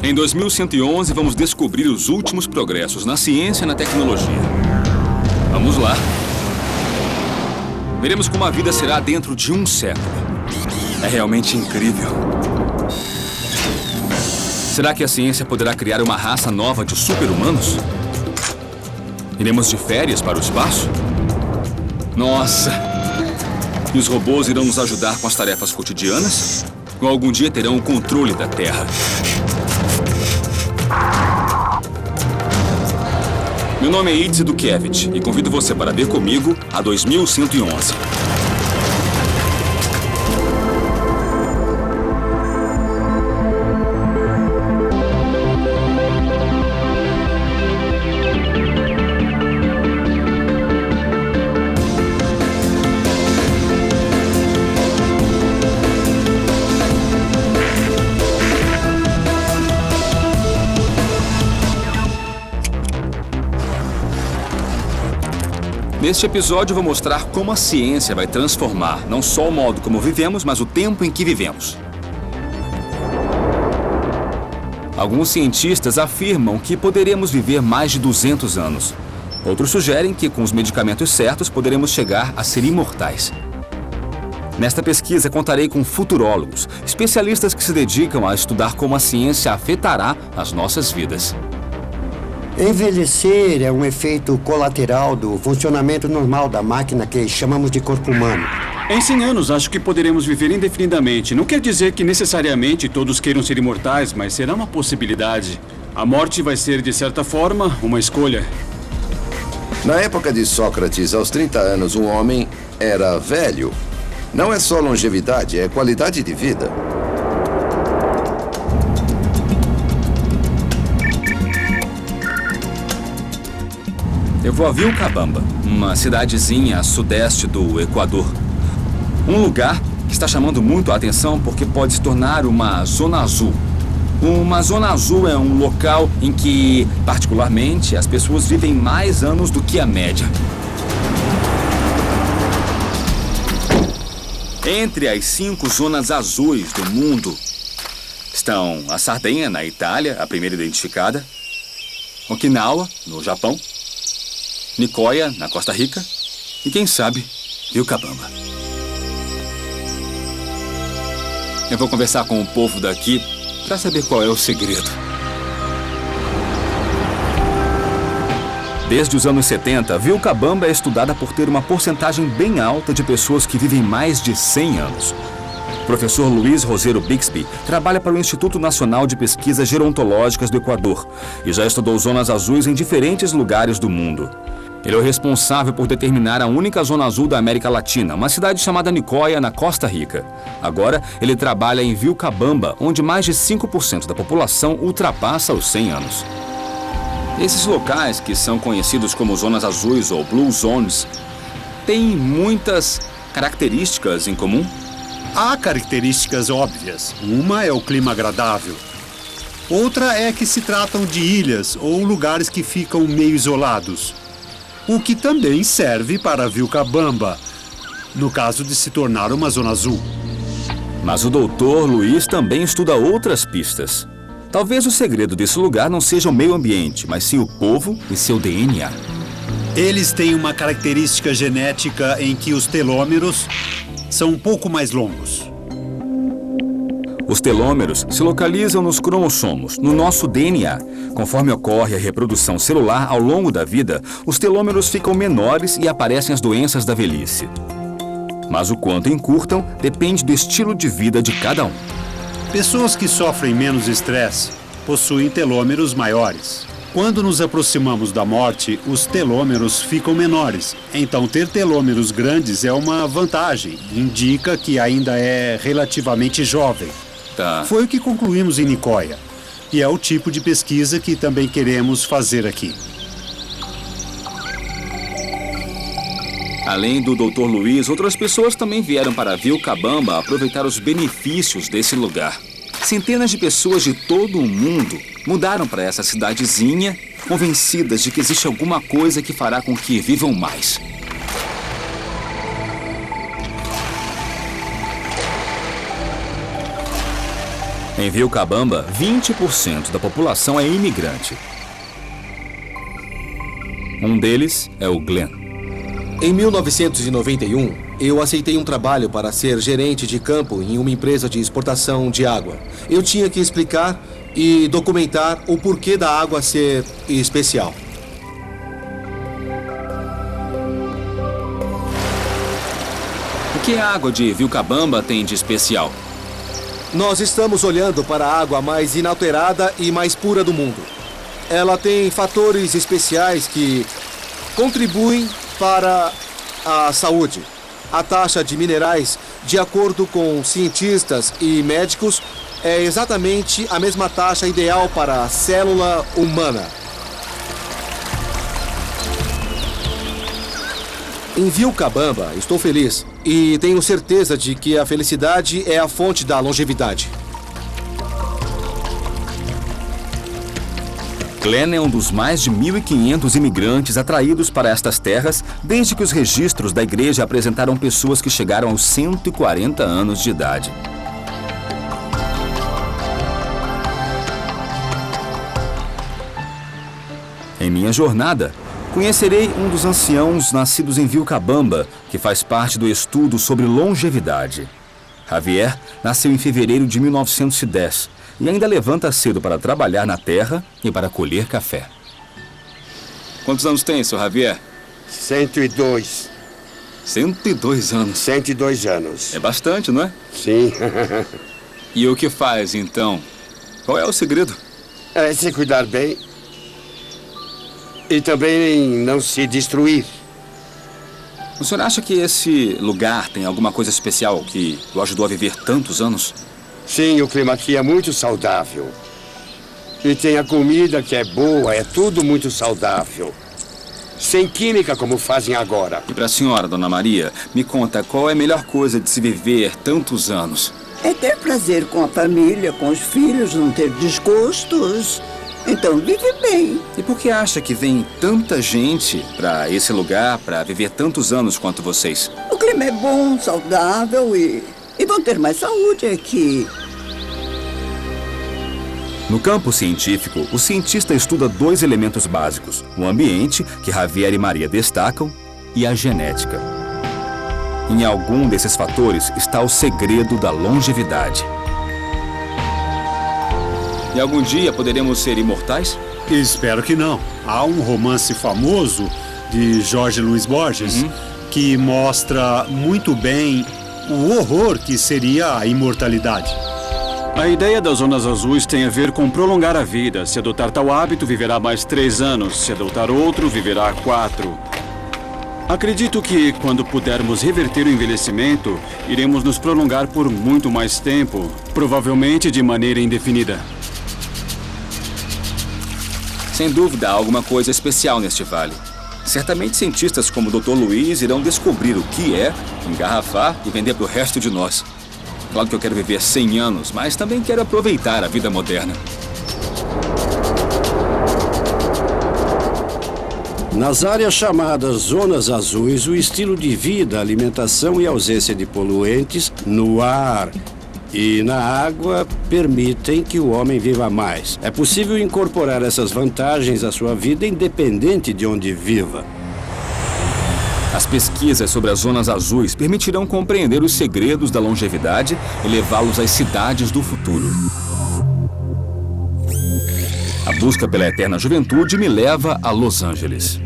Em 2111, vamos descobrir os últimos progressos na ciência e na tecnologia. Vamos lá. Veremos como a vida será dentro de um século. É realmente incrível. Será que a ciência poderá criar uma raça nova de super-humanos? Iremos de férias para o espaço? Nossa! E os robôs irão nos ajudar com as tarefas cotidianas? Ou algum dia terão o controle da Terra? Meu nome é Itzi Dukevich e convido você para ver comigo a 2111. Neste episódio, eu vou mostrar como a ciência vai transformar não só o modo como vivemos, mas o tempo em que vivemos. Alguns cientistas afirmam que poderemos viver mais de 200 anos. Outros sugerem que, com os medicamentos certos, poderemos chegar a ser imortais. Nesta pesquisa, contarei com futurólogos, especialistas que se dedicam a estudar como a ciência afetará as nossas vidas. Envelhecer é um efeito colateral do funcionamento normal da máquina que chamamos de corpo humano. Em 100 anos, acho que poderemos viver indefinidamente. Não quer dizer que necessariamente todos queiram ser imortais, mas será uma possibilidade. A morte vai ser, de certa forma, uma escolha. Na época de Sócrates, aos 30 anos, um homem era velho. Não é só longevidade, é qualidade de vida. Eu vou a Vilcabamba, uma cidadezinha a sudeste do Equador. Um lugar que está chamando muito a atenção porque pode se tornar uma zona azul. Uma zona azul é um local em que, particularmente, as pessoas vivem mais anos do que a média. Entre as 5 zonas azuis do mundo estão a Sardenha, na Itália, a primeira identificada, Okinawa, no Japão, Nicoya, na Costa Rica, e quem sabe, Vilcabamba. Eu vou conversar com o povo daqui para saber qual é o segredo. Desde os anos 70, Vilcabamba é estudada por ter uma porcentagem bem alta de pessoas que vivem mais de 100 anos. O professor Luiz Roseiro Bixby trabalha para o Instituto Nacional de Pesquisas Gerontológicas do Equador e já estudou zonas azuis em diferentes lugares do mundo. Ele é o responsável por determinar a única zona azul da América Latina, uma cidade chamada Nicoya, na Costa Rica. Agora, ele trabalha em Vilcabamba, onde mais de 5% da população ultrapassa os 100 anos. Esses locais, que são conhecidos como zonas azuis ou blue zones, têm muitas características em comum? Há características óbvias. Uma é o clima agradável. Outra é que se tratam de ilhas ou lugares que ficam meio isolados. O que também serve para Vilcabamba, no caso de se tornar uma zona azul. Mas o doutor Luiz também estuda outras pistas. Talvez o segredo desse lugar não seja o meio ambiente, mas sim o povo e seu DNA. Eles têm uma característica genética em que os telômeros são um pouco mais longos. Os telômeros se localizam nos cromossomos, no nosso DNA. Conforme ocorre a reprodução celular ao longo da vida, os telômeros ficam menores e aparecem as doenças da velhice. Mas o quanto encurtam depende do estilo de vida de cada um. Pessoas que sofrem menos estresse possuem telômeros maiores. Quando nos aproximamos da morte, os telômeros ficam menores. Então, ter telômeros grandes é uma vantagem. Indica que ainda é relativamente jovem. Tá. Foi o que concluímos em Nicoya. E é o tipo de pesquisa que também queremos fazer aqui. Além do Dr. Luiz, outras pessoas também vieram para Vilcabamba aproveitar os benefícios desse lugar. Centenas de pessoas de todo o mundo mudaram para essa cidadezinha, convencidas de que existe alguma coisa que fará com que vivam mais. Em Vilcabamba, 20% da população é imigrante. Um deles é o Glenn. Em 1991, eu aceitei um trabalho para ser gerente de campo em uma empresa de exportação de água. Eu tinha que explicar e documentar o porquê da água ser especial. O que a água de Vilcabamba tem de especial? Nós estamos olhando para a água mais inalterada e mais pura do mundo. Ela tem fatores especiais que contribuem para a saúde. A taxa de minerais, de acordo com cientistas e médicos, é exatamente a mesma taxa ideal para a célula humana. Em Vilcabamba, estou feliz e tenho certeza de que a felicidade é a fonte da longevidade. Glenn é um dos mais de 1.500 imigrantes atraídos para estas terras desde que os registros da igreja apresentaram pessoas que chegaram aos 140 anos de idade. Em minha jornada, conhecerei um dos anciãos nascidos em Vilcabamba, que faz parte do estudo sobre longevidade. Javier nasceu em fevereiro de 1910 e ainda levanta cedo para trabalhar na terra e para colher café. Quantos anos tem, seu Javier? 102. 102 anos. 102 anos. É bastante, não é? Sim. E o que faz, então? Qual é o segredo? É se cuidar bem e também não se destruir. O senhor acha que esse lugar tem alguma coisa especial que o ajudou a viver tantos anos? Sim, o clima aqui é muito saudável. E tem a comida que é boa, é tudo muito saudável. Sem química como fazem agora. E para a senhora, Dona Maria, me conta qual é a melhor coisa de se viver tantos anos? É ter prazer com a família, com os filhos, não ter desgostos. Então vive bem. E por que acha que vem tanta gente para esse lugar para viver tantos anos quanto vocês? O clima é bom, saudável e vão ter mais saúde aqui. No campo científico, o cientista estuda dois elementos básicos: o ambiente, que Javier e Maria destacam, e a genética. Em algum desses fatores está o segredo da longevidade. E algum dia poderemos ser imortais? Espero que não. Há um romance famoso de Jorge Luiz Borges que mostra muito bem o horror que seria a imortalidade. A ideia das zonas azuis tem a ver com prolongar a vida. Se adotar tal hábito, viverá mais 3 anos. Se adotar outro, viverá 4. Acredito que, quando pudermos reverter o envelhecimento, iremos nos prolongar por muito mais tempo, provavelmente de maneira indefinida. Sem dúvida, há alguma coisa especial neste vale. Certamente cientistas como o Dr. Luiz irão descobrir o que é, engarrafar e vender para o resto de nós. Claro que eu quero viver 100 anos, mas também quero aproveitar a vida moderna. Nas áreas chamadas zonas azuis, o estilo de vida, alimentação e ausência de poluentes no ar e na água permitem que o homem viva mais. É possível incorporar essas vantagens à sua vida independente de onde viva. As pesquisas sobre as zonas azuis permitirão compreender os segredos da longevidade e levá-los às cidades do futuro. A busca pela eterna juventude me leva a Los Angeles.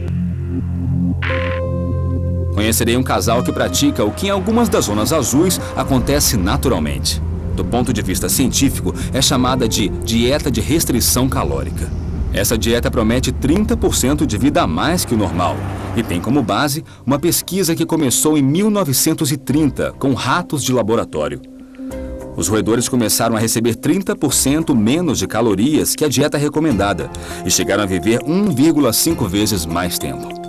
Conhecerei um casal que pratica o que em algumas das zonas azuis acontece naturalmente. Do ponto de vista científico, é chamada de dieta de restrição calórica. Essa dieta promete 30% de vida a mais que o normal e tem como base uma pesquisa que começou em 1930 com ratos de laboratório. Os roedores começaram a receber 30% menos de calorias que a dieta recomendada e chegaram a viver 1,5 vezes mais tempo.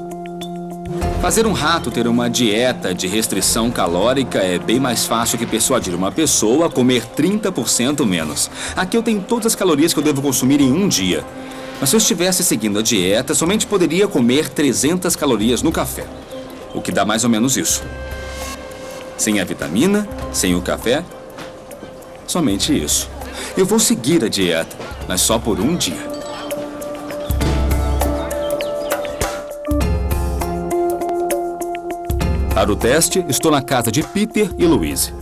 Fazer um rato ter uma dieta de restrição calórica é bem mais fácil que persuadir uma pessoa a comer 30% menos. Aqui eu tenho todas as calorias que eu devo consumir em um dia. Mas se eu estivesse seguindo a dieta, somente poderia comer 300 calorias no café. O que dá mais ou menos isso. Sem a vitamina, sem o café, somente isso. Eu vou seguir a dieta, mas só por um dia. Para o teste, estou na casa de Peter e Louise.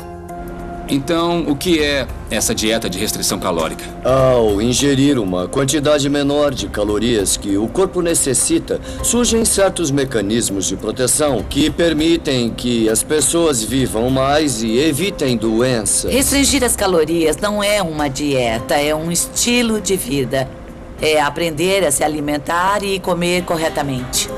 Então, o que é essa dieta de restrição calórica? Ao ingerir uma quantidade menor de calorias que o corpo necessita, surgem certos mecanismos de proteção que permitem que as pessoas vivam mais e evitem doenças. Restringir as calorias não é uma dieta, é um estilo de vida. É aprender a se alimentar e comer corretamente.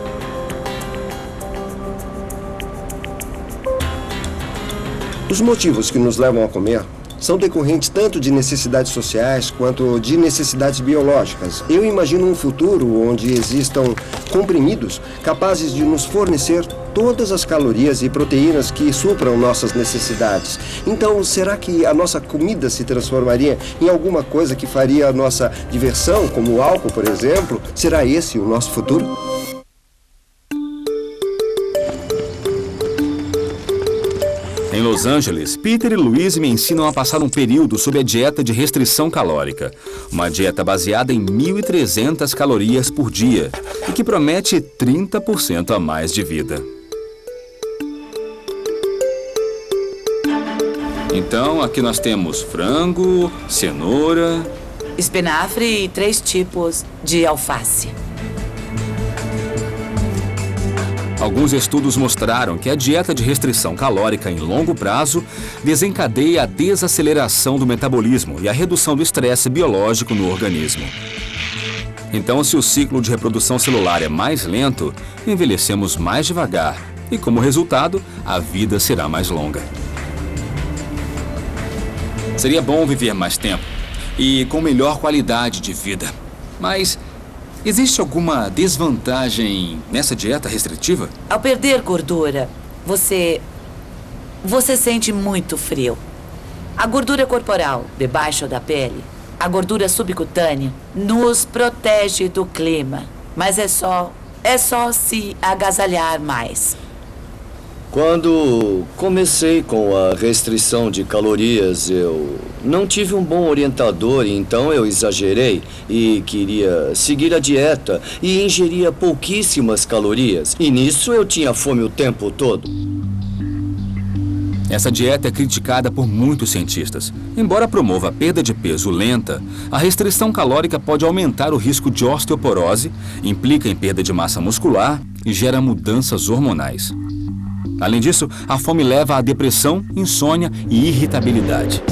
Os motivos que nos levam a comer são decorrentes tanto de necessidades sociais quanto de necessidades biológicas. Eu imagino um futuro onde existam comprimidos capazes de nos fornecer todas as calorias e proteínas que supram nossas necessidades. Então, será que a nossa comida se transformaria em alguma coisa que faria a nossa diversão, como o álcool, por exemplo? Será esse o nosso futuro? Em Los Angeles, Peter e Louise me ensinam a passar um período sob a dieta de restrição calórica. Uma dieta baseada em 1.300 calorias por dia e que promete 30% a mais de vida. Então, aqui nós temos frango, cenoura... espinafre e 3 tipos de alface. Alguns estudos mostraram que a dieta de restrição calórica em longo prazo desencadeia a desaceleração do metabolismo e a redução do estresse biológico no organismo. Então, se o ciclo de reprodução celular é mais lento, envelhecemos mais devagar e, como resultado, a vida será mais longa. Seria bom viver mais tempo e com melhor qualidade de vida, mas... existe alguma desvantagem nessa dieta restritiva? Ao perder gordura, você sente muito frio. A gordura corporal, debaixo da pele, a gordura subcutânea, nos protege do clima. Mas é só se agasalhar mais. Quando comecei com a restrição de calorias, eu não tive um bom orientador, então eu exagerei e queria seguir a dieta e ingeria pouquíssimas calorias. E nisso eu tinha fome o tempo todo. Essa dieta é criticada por muitos cientistas. Embora promova a perda de peso lenta, a restrição calórica pode aumentar o risco de osteoporose, implica em perda de massa muscular e gera mudanças hormonais. Além disso, a fome leva à depressão, insônia e irritabilidade.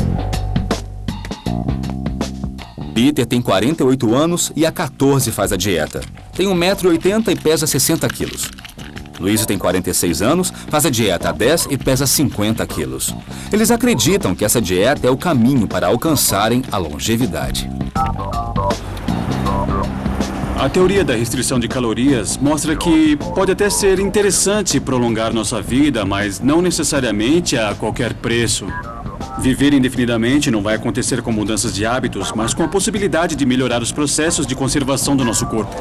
Peter tem 48 anos e há 14 faz a dieta. Tem 1,80 m e pesa 60 quilos. Louise tem 46 anos, faz a dieta há 10 e pesa 50 quilos. Eles acreditam que essa dieta é o caminho para alcançarem a longevidade. A teoria da restrição de calorias mostra que pode até ser interessante prolongar nossa vida, mas não necessariamente a qualquer preço. Viver indefinidamente não vai acontecer com mudanças de hábitos, mas com a possibilidade de melhorar os processos de conservação do nosso corpo.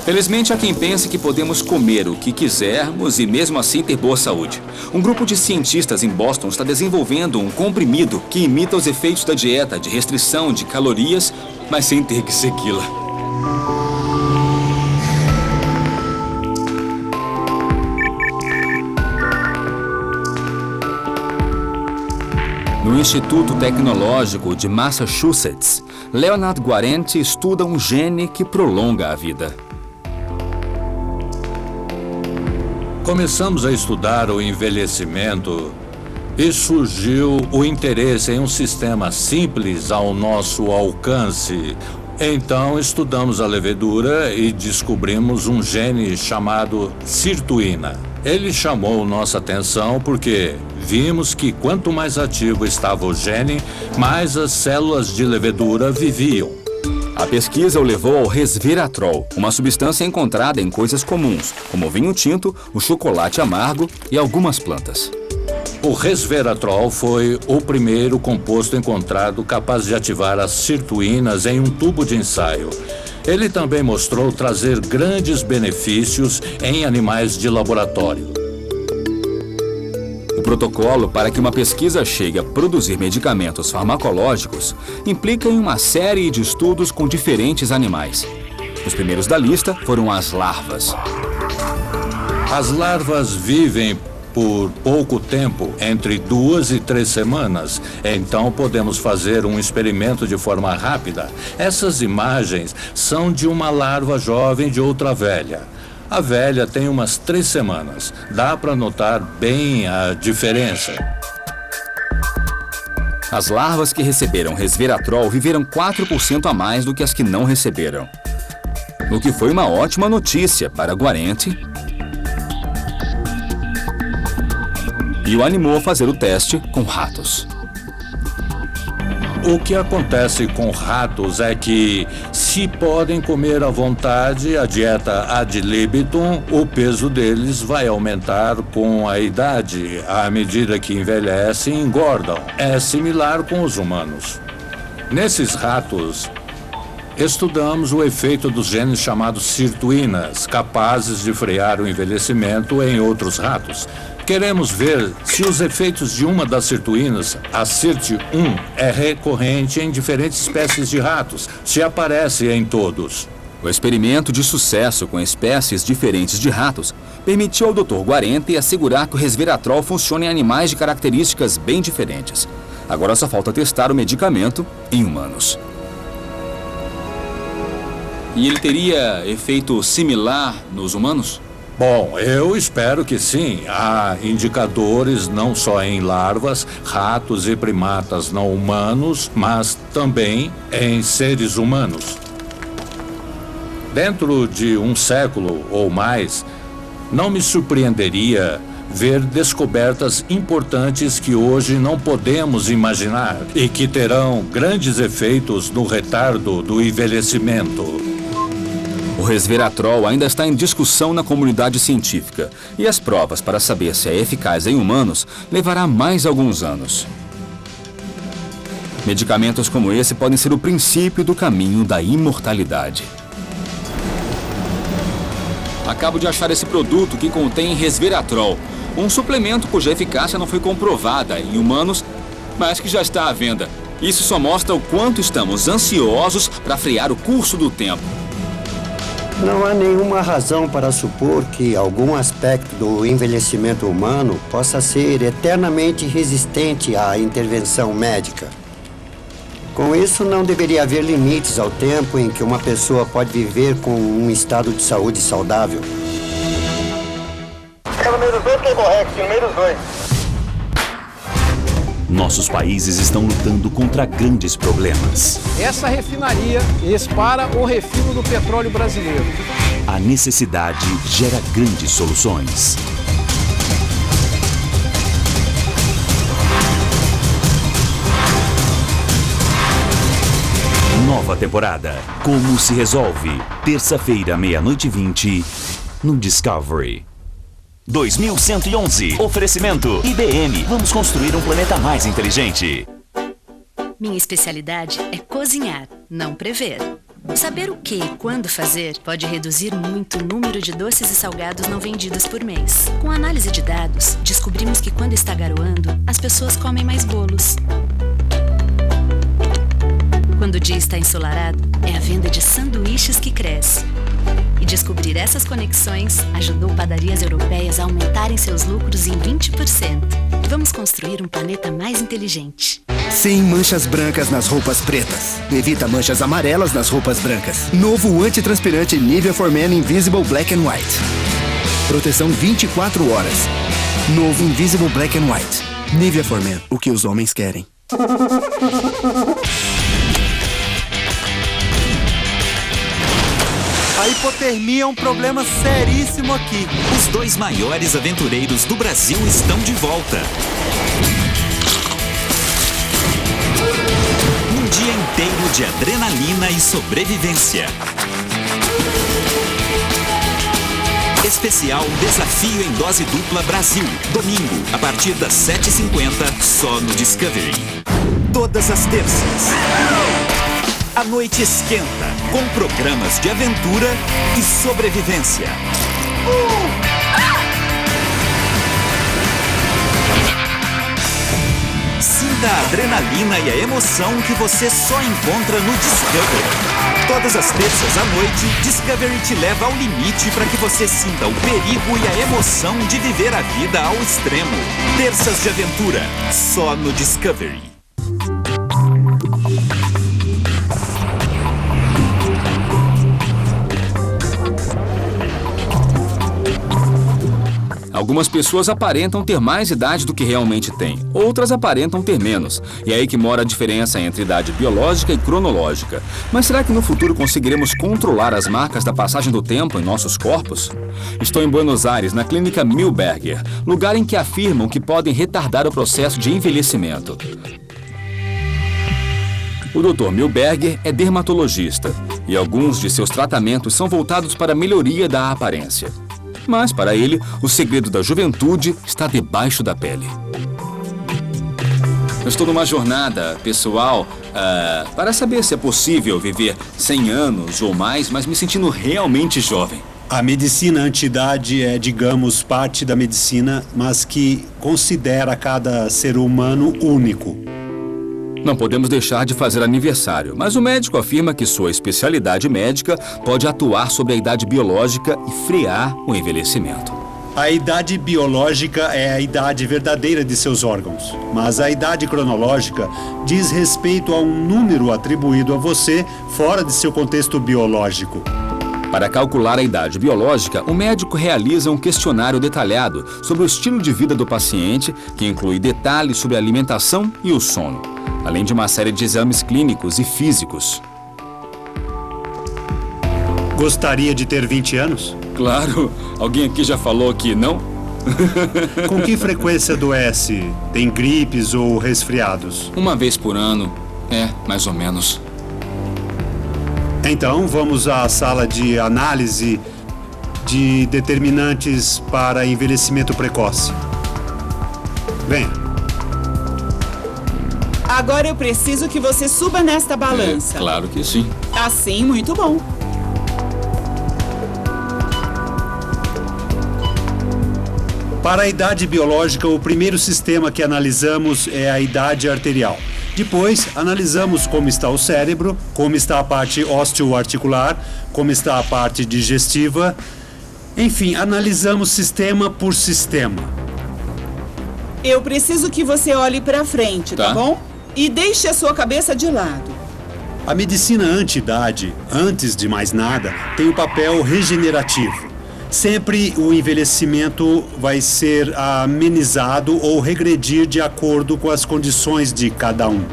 Felizmente, há quem pense que podemos comer o que quisermos e mesmo assim ter boa saúde. Um grupo de cientistas em Boston está desenvolvendo um comprimido que imita os efeitos da dieta de restrição de calorias, mas sem ter que segui-la. No Instituto Tecnológico de Massachusetts, Leonard Guarente estuda um gene que prolonga a vida. Começamos a estudar o envelhecimento e surgiu o interesse em um sistema simples ao nosso alcance. Então, estudamos a levedura e descobrimos um gene chamado sirtuína. Ele chamou nossa atenção porque vimos que quanto mais ativo estava o gene, mais as células de levedura viviam. A pesquisa o levou ao resveratrol, uma substância encontrada em coisas comuns, como o vinho tinto, o chocolate amargo e algumas plantas. O resveratrol foi o primeiro composto encontrado capaz de ativar as sirtuínas em um tubo de ensaio. Ele também mostrou trazer grandes benefícios em animais de laboratório. O protocolo para que uma pesquisa chegue a produzir medicamentos farmacológicos implica em uma série de estudos com diferentes animais. Os primeiros da lista foram as larvas. As larvas vivem por pouco tempo, entre 2 e 3 semanas. Então podemos fazer um experimento de forma rápida. Essas imagens são de uma larva jovem de outra velha. A velha tem umas 3 semanas. Dá para notar bem a diferença. As larvas que receberam resveratrol viveram 4% a mais do que as que não receberam. O que foi uma ótima notícia para Guarente e o animou a fazer o teste com ratos. O que acontece com ratos é que, se podem comer à vontade a dieta ad libitum, o peso deles vai aumentar com a idade. À medida que envelhecem, engordam. É similar com os humanos. Nesses ratos, estudamos o efeito dos genes chamados sirtuínas, capazes de frear o envelhecimento em outros ratos. Queremos ver se os efeitos de uma das sirtuínas, a SIRT1, é recorrente em diferentes espécies de ratos, se aparece em todos. O experimento de sucesso com espécies diferentes de ratos permitiu ao Dr. Guarente assegurar que o resveratrol funciona em animais de características bem diferentes. Agora só falta testar o medicamento em humanos. E ele teria efeito similar nos humanos? Bom, eu espero que sim. Há indicadores não só em larvas, ratos e primatas não humanos, mas também em seres humanos. Dentro de um século ou mais, não me surpreenderia ver descobertas importantes que hoje não podemos imaginar e que terão grandes efeitos no retardo do envelhecimento. O resveratrol ainda está em discussão na comunidade científica e as provas para saber se é eficaz em humanos levará mais alguns anos. Medicamentos como esse podem ser o princípio do caminho da imortalidade. Acabo de achar esse produto que contém resveratrol, um suplemento cuja eficácia não foi comprovada em humanos, mas que já está à venda. Isso só mostra o quanto estamos ansiosos para frear o curso do tempo. Não há nenhuma razão para supor que algum aspecto do envelhecimento humano possa ser eternamente resistente à intervenção médica. Com isso, não deveria haver limites ao tempo em que uma pessoa pode viver com um estado de saúde saudável. Número 2 que é correto, número 2. Nossos países estão lutando contra grandes problemas. Essa refinaria expara o refino do petróleo brasileiro. A necessidade gera grandes soluções. Nova temporada. Como se resolve? Terça-feira, 00:20, no Discovery. 2111. Oferecimento IBM. Vamos construir um planeta mais inteligente. Minha especialidade é cozinhar, não prever. Saber o que e quando fazer pode reduzir muito o número de doces e salgados não vendidos por mês. Com análise de dados, descobrimos que quando está garoando, as pessoas comem mais bolos. Quando o dia está ensolarado, é a venda de sanduíches que cresce. E descobrir essas conexões ajudou padarias europeias a aumentarem seus lucros em 20%. Vamos construir um planeta mais inteligente. Sem manchas brancas nas roupas pretas. Evita manchas amarelas nas roupas brancas. Novo antitranspirante Nivea For Men Invisible Black and White. Proteção 24 horas. Novo Invisible Black and White. Nivea For Men, o que os homens querem. A hipotermia é um problema seríssimo aqui. Os 2 maiores aventureiros do Brasil estão de volta. Um dia inteiro de adrenalina e sobrevivência. Especial Desafio em Dose Dupla Brasil. Domingo, a partir das 7h50, só no Discovery. Todas as terças. A noite esquenta, com programas de aventura e sobrevivência. Sinta a adrenalina e a emoção que você só encontra no Discovery. Todas as terças à noite, Discovery te leva ao limite para que você sinta o perigo e a emoção de viver a vida ao extremo. Terças de aventura, só no Discovery. Algumas pessoas aparentam ter mais idade do que realmente têm, outras aparentam ter menos. E é aí que mora a diferença entre idade biológica e cronológica. Mas será que no futuro conseguiremos controlar as marcas da passagem do tempo em nossos corpos? Estou em Buenos Aires, na clínica Milberger, lugar em que afirmam que podem retardar o processo de envelhecimento. O Dr. Milberger é dermatologista e alguns de seus tratamentos são voltados para a melhoria da aparência. Mas, para ele, o segredo da juventude está debaixo da pele. Eu estou numa jornada pessoal para saber se é possível viver 100 anos ou mais, mas me sentindo realmente jovem. A medicina anti-idade é, digamos, parte da medicina, mas que considera cada ser humano único. Não podemos deixar de fazer aniversário, mas o médico afirma que sua especialidade médica pode atuar sobre a idade biológica e frear o envelhecimento. A idade biológica é a idade verdadeira de seus órgãos, mas a idade cronológica diz respeito a um número atribuído a você fora de seu contexto biológico. Para calcular a idade biológica, o médico realiza um questionário detalhado sobre o estilo de vida do paciente, que inclui detalhes sobre a alimentação e o sono, além de uma série de exames clínicos e físicos. Gostaria de ter 20 anos? Claro. Alguém aqui já falou que não? Com que frequência adoece? Tem gripes ou resfriados? Uma vez por ano. Mais ou menos. Então, vamos à sala de análise de determinantes para envelhecimento precoce. Venha. Agora eu preciso que você suba nesta balança. Claro que sim. Assim, muito bom. Para a idade biológica, o primeiro sistema que analisamos é a idade arterial. Depois, analisamos como está o cérebro, como está a parte osteoarticular, como está a parte digestiva. Enfim, analisamos sistema por sistema. Eu preciso que você olhe para frente, tá bom? E deixe a sua cabeça de lado. A medicina anti-idade, antes de mais nada, tem um papel regenerativo. Sempre o envelhecimento vai ser amenizado ou regredir de acordo com as condições de cada um.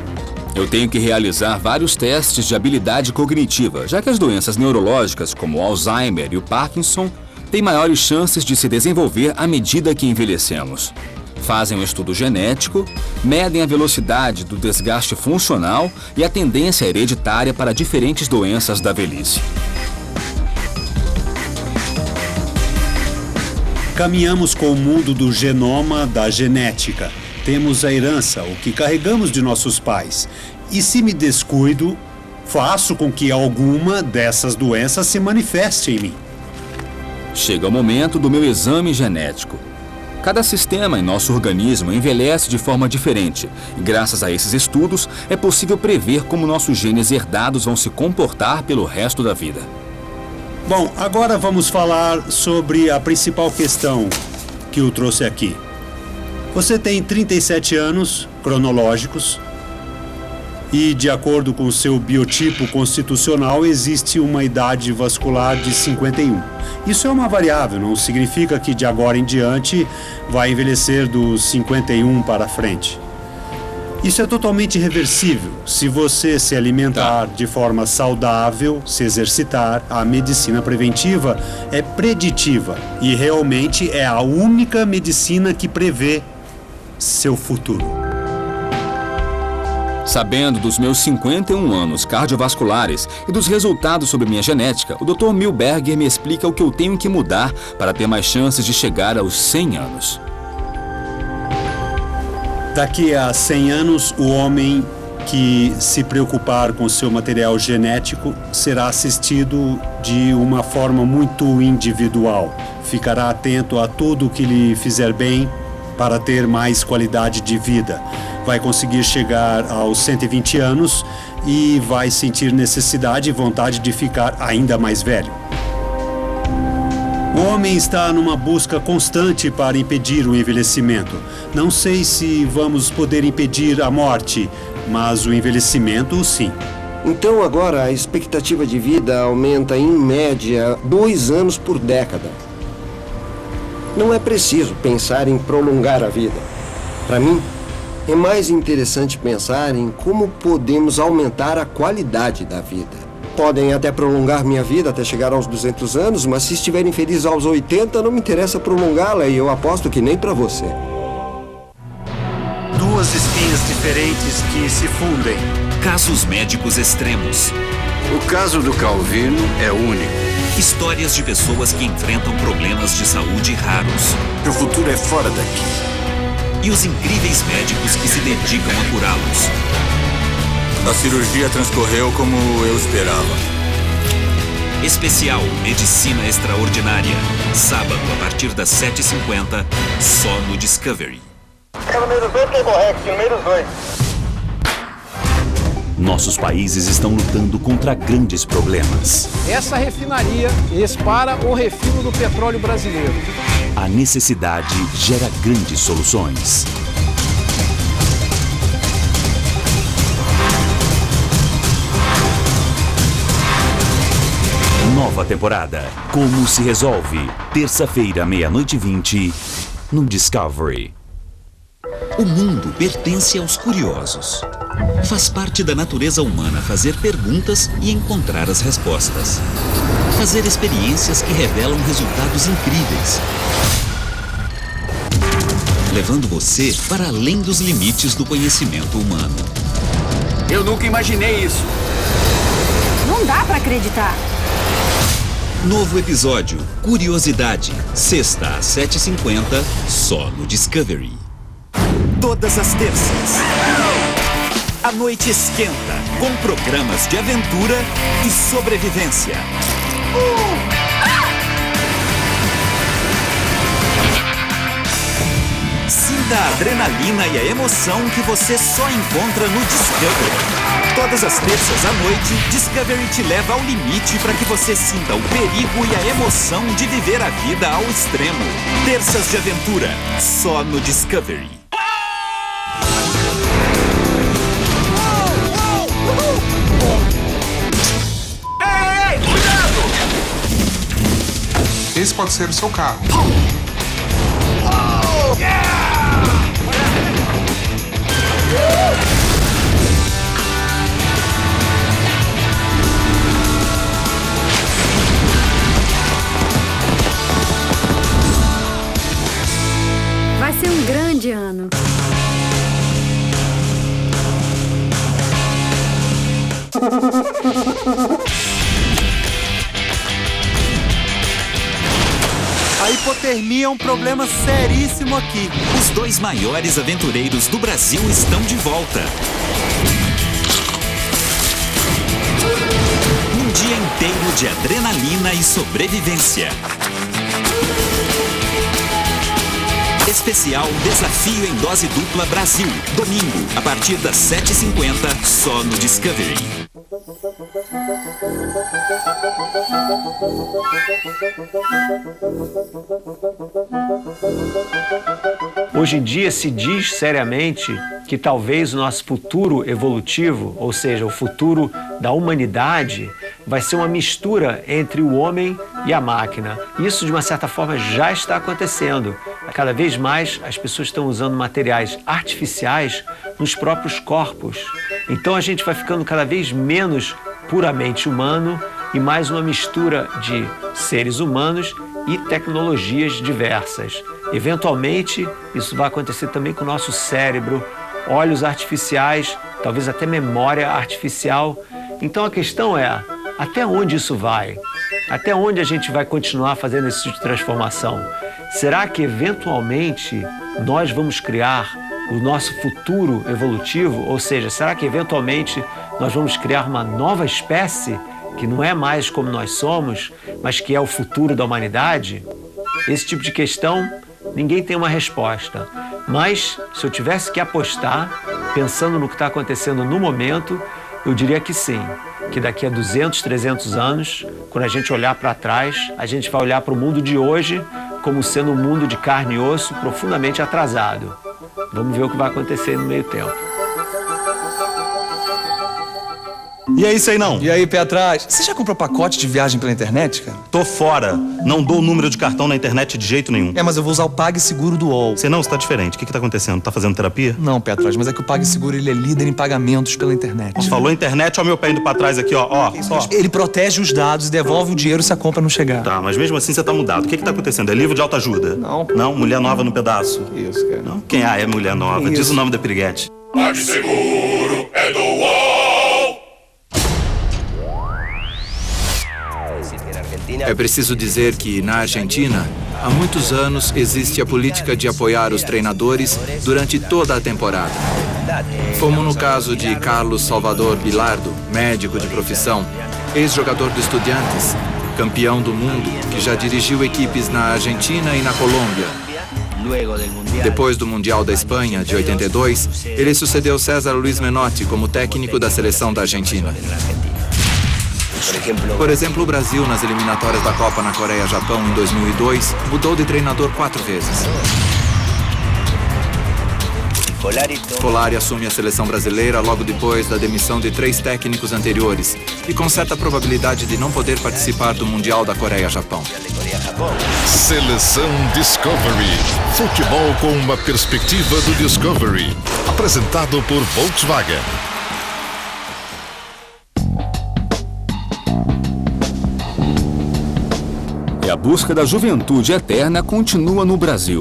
Eu tenho que realizar vários testes de habilidade cognitiva, já que as doenças neurológicas, como o Alzheimer e o Parkinson, têm maiores chances de se desenvolver à medida que envelhecemos. Fazem um estudo genético, medem a velocidade do desgaste funcional e a tendência hereditária para diferentes doenças da velhice. Caminhamos com o mundo do genoma, da genética. Temos a herança, o que carregamos de nossos pais. E se me descuido, faço com que alguma dessas doenças se manifeste em mim. Chega o momento do meu exame genético. Cada sistema em nosso organismo envelhece de forma diferente. E graças a esses estudos, é possível prever como nossos genes herdados vão se comportar pelo resto da vida. Bom, agora vamos falar sobre a principal questão que o trouxe aqui. Você tem 37 anos cronológicos e, de acordo com o seu biotipo constitucional, existe uma idade vascular de 51. Isso é uma variável, não significa que de agora em diante vai envelhecer dos 51 para frente. Isso é totalmente reversível. Se você se alimentar de forma saudável, se exercitar, a medicina preventiva é preditiva e realmente é a única medicina que prevê seu futuro. Sabendo dos meus 51 anos cardiovasculares e dos resultados sobre minha genética, o Dr. Milberger me explica o que eu tenho que mudar para ter mais chances de chegar aos 100 anos. Daqui a 100 anos, o homem que se preocupar com seu material genético será assistido de uma forma muito individual. Ficará atento a tudo que lhe fizer bem para ter mais qualidade de vida. Vai conseguir chegar aos 120 anos e vai sentir necessidade e vontade de ficar ainda mais velho. O homem está numa busca constante para impedir o envelhecimento. Não sei se vamos poder impedir a morte, mas o envelhecimento, sim. Então agora a expectativa de vida aumenta em média 2 anos por década. Não é preciso pensar em prolongar a vida. Para mim, é mais interessante pensar em como podemos aumentar a qualidade da vida. Podem até prolongar minha vida até chegar aos 200 anos, mas se estiverem felizes aos 80, não me interessa prolongá-la e eu aposto que nem para você. Duas espinhas diferentes que se fundem. Casos médicos extremos. O caso do Calvino é único. Histórias de pessoas que enfrentam problemas de saúde raros. O futuro é fora daqui. E os incríveis médicos que se dedicam a curá-los. A cirurgia transcorreu como eu esperava. Especial Medicina Extraordinária. Sábado, a partir das 7h50, só no Discovery. Número 2 que é correto, número 2. Nossos países estão lutando contra grandes problemas. Essa refinaria expara o refino do petróleo brasileiro. A necessidade gera grandes soluções. Nova temporada. Como se resolve? Terça-feira, 00:20, no Discovery. O mundo pertence aos curiosos. Faz parte da natureza humana fazer perguntas e encontrar as respostas. Fazer experiências que revelam resultados incríveis. Levando você para além dos limites do conhecimento humano. Eu nunca imaginei isso. Não dá pra acreditar. Novo episódio, Curiosidade, sexta às 7h50, só no Discovery. Todas as terças, a noite esquenta, com programas de aventura e sobrevivência. Sinta a adrenalina e a emoção que você só encontra no Discovery. Todas as terças à noite, Discovery te leva ao limite para que você sinta o perigo e a emoção de viver a vida ao extremo. Terças de aventura, só no Discovery. Ei, cuidado! Esse pode ser o seu carro. Vai ser um grande ano. A hipotermia é um problema seríssimo aqui. Os 2 maiores aventureiros do Brasil estão de volta. Um dia inteiro de adrenalina e sobrevivência. Especial Desafio em Dose Dupla Brasil. Domingo, a partir das 7h50, só no Discovery. Hoje em dia se diz seriamente que talvez o nosso futuro evolutivo, ou seja, o futuro da humanidade, vai ser uma mistura entre o homem e a máquina. Isso, de uma certa forma, já está acontecendo. Cada vez mais as pessoas estão usando materiais artificiais nos próprios corpos. Então a gente vai ficando cada vez menos puramente humano e mais uma mistura de seres humanos e tecnologias diversas. Eventualmente, isso vai acontecer também com o nosso cérebro, olhos artificiais, talvez até memória artificial. Então a questão é, até onde isso vai? Até onde a gente vai continuar fazendo esse tipo de transformação? Será que eventualmente nós vamos criar o nosso futuro evolutivo? Ou seja, será que eventualmente nós vamos criar uma nova espécie que não é mais como nós somos, mas que é o futuro da humanidade? Esse tipo de questão, ninguém tem uma resposta. Mas, se eu tivesse que apostar, pensando no que está acontecendo no momento, eu diria que sim. Que daqui a 200, 300 anos, quando a gente olhar para trás, a gente vai olhar para o mundo de hoje como sendo um mundo de carne e osso profundamente atrasado. Vamos ver o que vai acontecer no meio tempo. E é isso aí, não? E aí, pé atrás? Você já comprou pacote de viagem pela internet, cara? Tô fora. Não dou o número de cartão na internet de jeito nenhum. É, mas eu vou usar o PagSeguro do UOL. Você tá diferente. O que tá acontecendo? Tá fazendo terapia? Não, pé atrás, mas é que o PagSeguro, ele é líder em pagamentos pela internet. Você falou internet, ó meu pé indo pra trás aqui, ó. Ele protege os dados e devolve o dinheiro se a compra não chegar. Tá, mas mesmo assim você tá mudado. O que tá acontecendo? É livro de autoajuda? Não. Não? Mulher nova no pedaço? Isso, cara. Não? Quem é mulher nova? Diz o nome da piriguete. PagSeguro é do UOL. É preciso dizer que, na Argentina, há muitos anos existe a política de apoiar os treinadores durante toda a temporada. Como no caso de Carlos Salvador Bilardo, médico de profissão, ex-jogador do Estudiantes, campeão do mundo, que já dirigiu equipes na Argentina e na Colômbia. Depois do Mundial da Espanha, de 82, ele sucedeu César Luis Menotti como técnico da seleção da Argentina. Por exemplo, o Brasil, nas eliminatórias da Copa na Coreia-Japão em 2002, mudou de treinador 4 vezes. Scolari assume a seleção brasileira logo depois da demissão de 3 técnicos anteriores e com certa probabilidade de não poder participar do Mundial da Coreia-Japão. Seleção Discovery. Futebol com uma perspectiva do Discovery. Apresentado por Volkswagen. E a busca da juventude eterna continua no Brasil.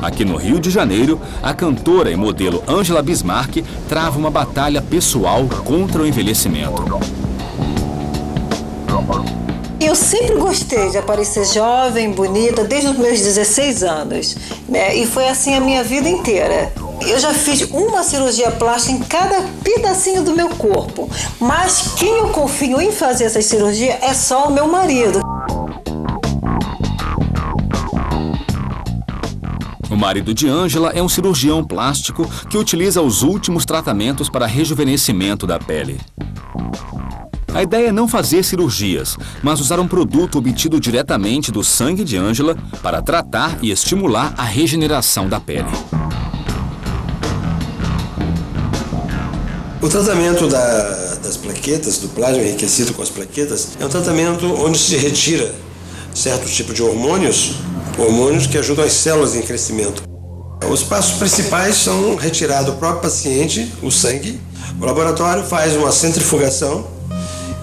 Aqui no Rio de Janeiro, a cantora e modelo Ângela Bismarck trava uma batalha pessoal contra o envelhecimento. Eu sempre gostei de aparecer jovem, bonita, desde os meus 16 anos, né? E foi assim a minha vida inteira. Eu já fiz uma cirurgia plástica em cada pedacinho do meu corpo, mas quem eu confio em fazer essa cirurgia é só o meu marido. O marido de Ângela é um cirurgião plástico que utiliza os últimos tratamentos para rejuvenescimento da pele. A ideia é não fazer cirurgias, mas usar um produto obtido diretamente do sangue de Ângela para tratar e estimular a regeneração da pele. O tratamento das plaquetas, do plasma enriquecido com as plaquetas, é um tratamento onde se retira certo tipo de hormônios que ajudam as células em crescimento. Os passos principais são retirar do próprio paciente o sangue. O laboratório faz uma centrifugação,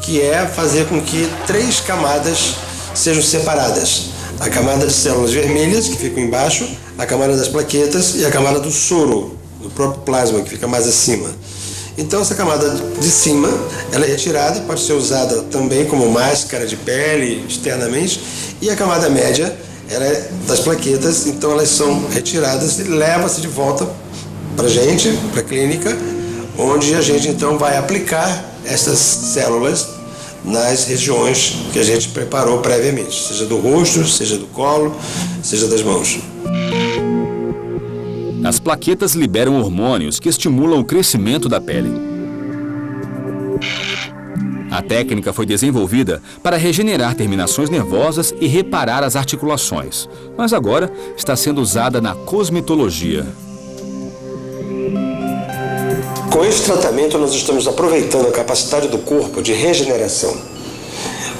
que é fazer com que 3 camadas sejam separadas. A camada de células vermelhas, que ficam embaixo, a camada das plaquetas e a camada do soro, do próprio plasma, que fica mais acima. Então, essa camada de cima, ela é retirada, pode ser usada também como máscara de pele, externamente, e a camada média, ela é das plaquetas, então elas são retiradas e leva-se de volta para a gente, para a clínica, onde a gente então vai aplicar essas células nas regiões que a gente preparou previamente, seja do rosto, seja do colo, seja das mãos. As plaquetas liberam hormônios que estimulam o crescimento da pele. A técnica foi desenvolvida para regenerar terminações nervosas e reparar as articulações, mas agora está sendo usada na cosmetologia. Com esse tratamento, nós estamos aproveitando a capacidade do corpo de regeneração.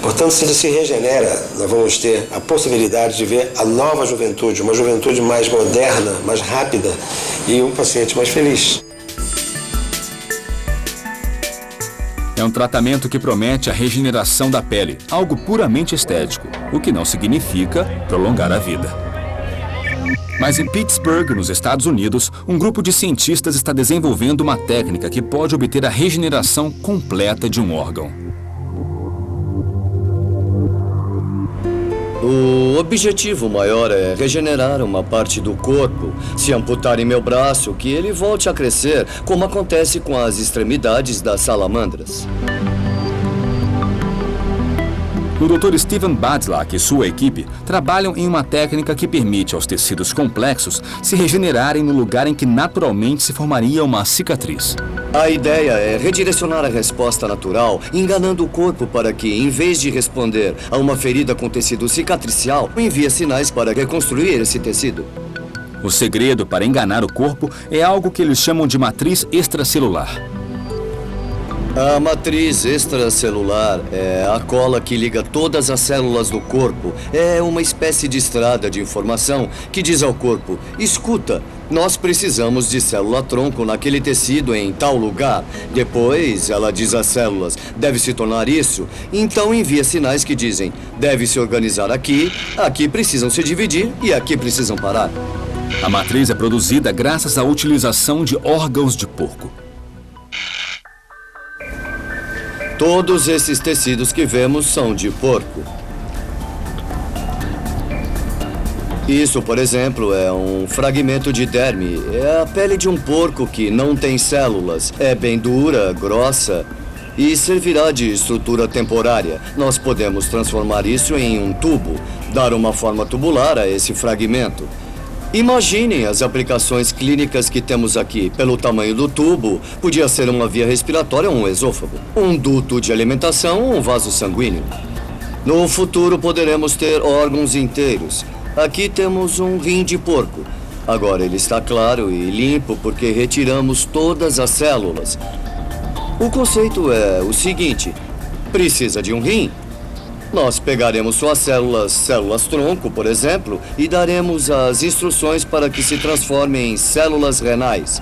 Portanto, se ele se regenera, nós vamos ter a possibilidade de ver a nova juventude, uma juventude mais moderna, mais rápida e um paciente mais feliz. É um tratamento que promete a regeneração da pele, algo puramente estético, o que não significa prolongar a vida. Mas em Pittsburgh, nos Estados Unidos, um grupo de cientistas está desenvolvendo uma técnica que pode obter a regeneração completa de um órgão. O objetivo maior é regenerar uma parte do corpo. Se amputarem meu braço, que ele volte a crescer, como acontece com as extremidades das salamandras. O Dr. Steven Badlak e sua equipe trabalham em uma técnica que permite aos tecidos complexos se regenerarem no lugar em que naturalmente se formaria uma cicatriz. A ideia é redirecionar a resposta natural, enganando o corpo para que, em vez de responder a uma ferida com tecido cicatricial, envie sinais para reconstruir esse tecido. O segredo para enganar o corpo é algo que eles chamam de matriz extracelular. A matriz extracelular é a cola que liga todas as células do corpo. É uma espécie de estrada de informação que diz ao corpo: escuta, nós precisamos de célula-tronco naquele tecido em tal lugar. Depois, ela diz às células: deve se tornar isso. Então envia sinais que dizem: deve se organizar aqui, aqui precisam se dividir e aqui precisam parar. A matriz é produzida graças à utilização de órgãos de porco. Todos esses tecidos que vemos são de porco. Isso, por exemplo, é um fragmento de derme. É a pele de um porco que não tem células. É bem dura, grossa e servirá de estrutura temporária. Nós podemos transformar isso em um tubo, dar uma forma tubular a esse fragmento. Imaginem as aplicações clínicas que temos aqui. Pelo tamanho do tubo, podia ser uma via respiratória ou um esôfago, um duto de alimentação ou um vaso sanguíneo. No futuro, poderemos ter órgãos inteiros. Aqui temos um rim de porco. Agora ele está claro e limpo porque retiramos todas as células. O conceito é o seguinte: precisa de um rim? Nós pegaremos suas células-tronco, por exemplo, e daremos as instruções para que se transformem em células renais.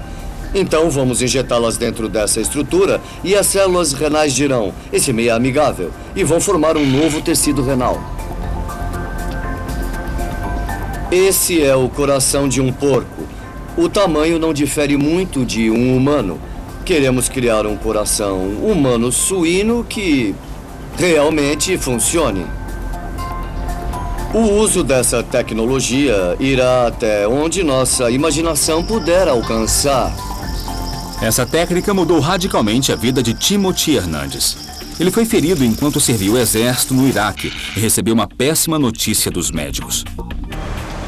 Então vamos injetá-las dentro dessa estrutura e as células renais dirão: esse meio é amigável, e vão formar um novo tecido renal. Esse é o coração de um porco. O tamanho não difere muito de um humano. Queremos criar um coração humano suíno que realmente funcione. O uso dessa tecnologia irá até onde nossa imaginação puder alcançar. Essa técnica mudou radicalmente a vida de Timothy Hernandes. Ele foi ferido enquanto serviu o exército no Iraque e recebeu uma péssima notícia dos médicos.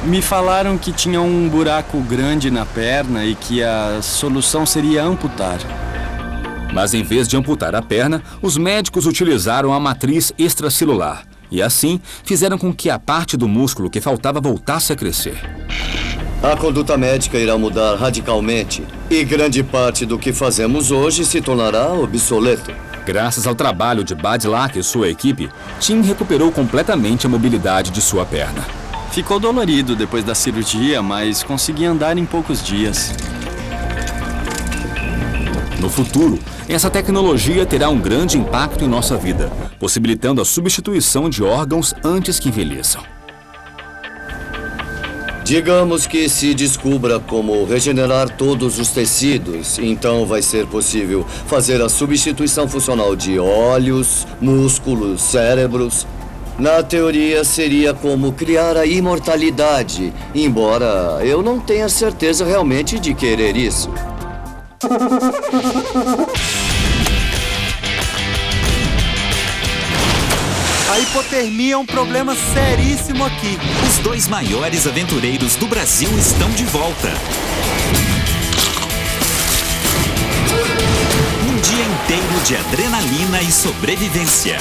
Me falaram que tinha um buraco grande na perna e que a solução seria amputar. Mas em vez de amputar a perna, os médicos utilizaram a matriz extracelular e assim fizeram com que a parte do músculo que faltava voltasse a crescer. A conduta médica irá mudar radicalmente e grande parte do que fazemos hoje se tornará obsoleto. Graças ao trabalho de Badlak e sua equipe, Tim recuperou completamente a mobilidade de sua perna. Ficou dolorido depois da cirurgia, mas consegui andar em poucos dias. No futuro, essa tecnologia terá um grande impacto em nossa vida, possibilitando a substituição de órgãos antes que envelheçam. Digamos que se descubra como regenerar todos os tecidos, então vai ser possível fazer a substituição funcional de olhos, músculos, cérebros. Na teoria, seria como criar a imortalidade, embora eu não tenha certeza realmente de querer isso. A hipotermia é um problema seríssimo aqui. Os dois maiores aventureiros do Brasil estão de volta. Um dia inteiro de adrenalina e sobrevivência.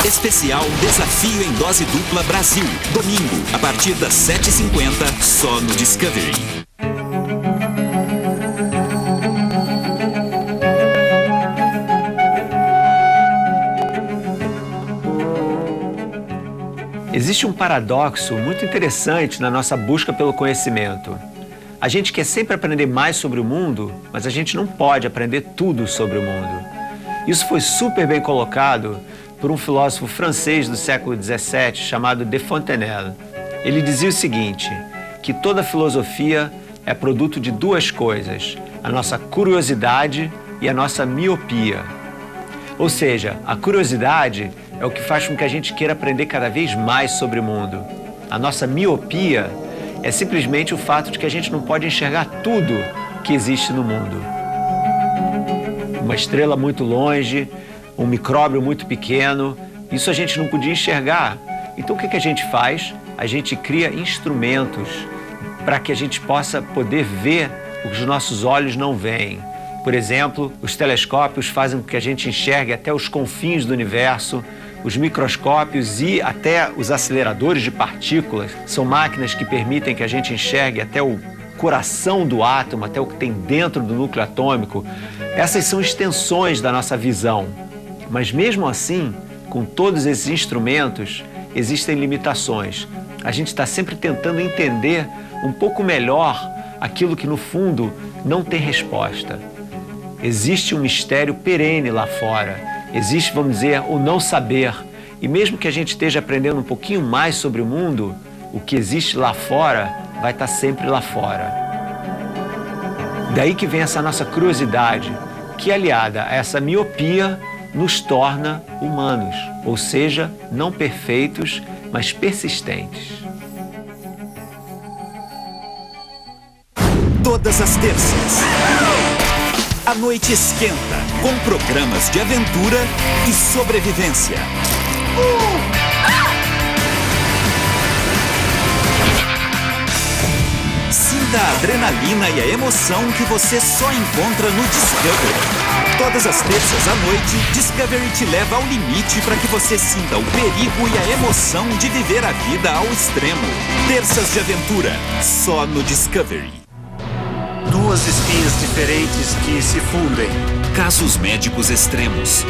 Especial Desafio em Dose Dupla Brasil. Domingo, a partir das 7h50, só no Discovery. Existe um paradoxo muito interessante na nossa busca pelo conhecimento. A gente quer sempre aprender mais sobre o mundo, mas a gente não pode aprender tudo sobre o mundo. Isso foi super bem colocado por um filósofo francês do século XVII chamado De Fontenelle. Ele dizia o seguinte, que toda filosofia é produto de duas coisas, a nossa curiosidade e a nossa miopia. Ou seja, a curiosidade é o que faz com que a gente queira aprender cada vez mais sobre o mundo. A nossa miopia é simplesmente o fato de que a gente não pode enxergar tudo que existe no mundo. Uma estrela muito longe, um micróbio muito pequeno. Isso a gente não podia enxergar. Então o que a gente faz? A gente cria instrumentos para que a gente possa poder ver o que os nossos olhos não veem. Por exemplo, os telescópios fazem com que a gente enxergue até os confins do universo. Os microscópios e até os aceleradores de partículas são máquinas que permitem que a gente enxergue até o coração do átomo, até o que tem dentro do núcleo atômico. Essas são extensões da nossa visão. Mas mesmo assim, com todos esses instrumentos, existem limitações. A gente está sempre tentando entender um pouco melhor aquilo que, no fundo, não tem resposta. Existe um mistério perene lá fora. Existe, vamos dizer, o não saber. E mesmo que a gente esteja aprendendo um pouquinho mais sobre o mundo, o que existe lá fora vai estar sempre lá fora. Daí que vem essa nossa curiosidade, que aliada a essa miopia nos torna humanos, ou seja, não perfeitos, mas persistentes. Todas as terças, a noite esquenta com programas de aventura e sobrevivência. Sinta a adrenalina e a emoção que você só encontra no Discovery. Todas as terças à noite, Discovery te leva ao limite para que você sinta o perigo e a emoção de viver a vida ao extremo. Terças de aventura, só no Discovery. Duas espinhas diferentes que se fundem. Casos médicos extremos.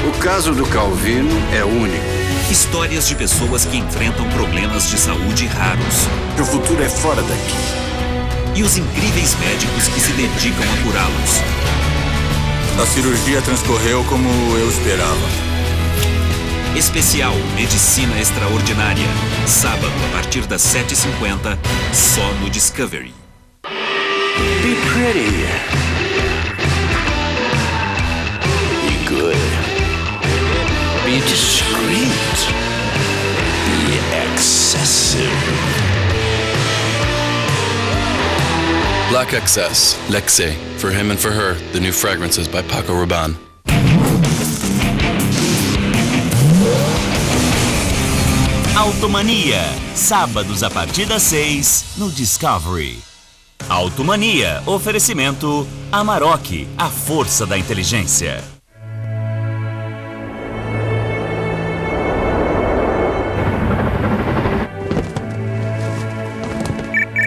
O caso do Calvino é único. Histórias de pessoas que enfrentam problemas de saúde raros. O futuro é fora daqui. E os incríveis médicos que se dedicam a curá-los. A cirurgia transcorreu como eu esperava. Especial Medicina Extraordinária. Sábado, a partir das 7h50, só no Discovery. Be pretty. Be good. Be discreet. Be excessive. Black Excess, Lexé, for him and for her, the new fragrances by Paco Rabanne. Automania, sábados a partir das 6 no Discovery. Automania, oferecimento Amarok, a força da inteligência.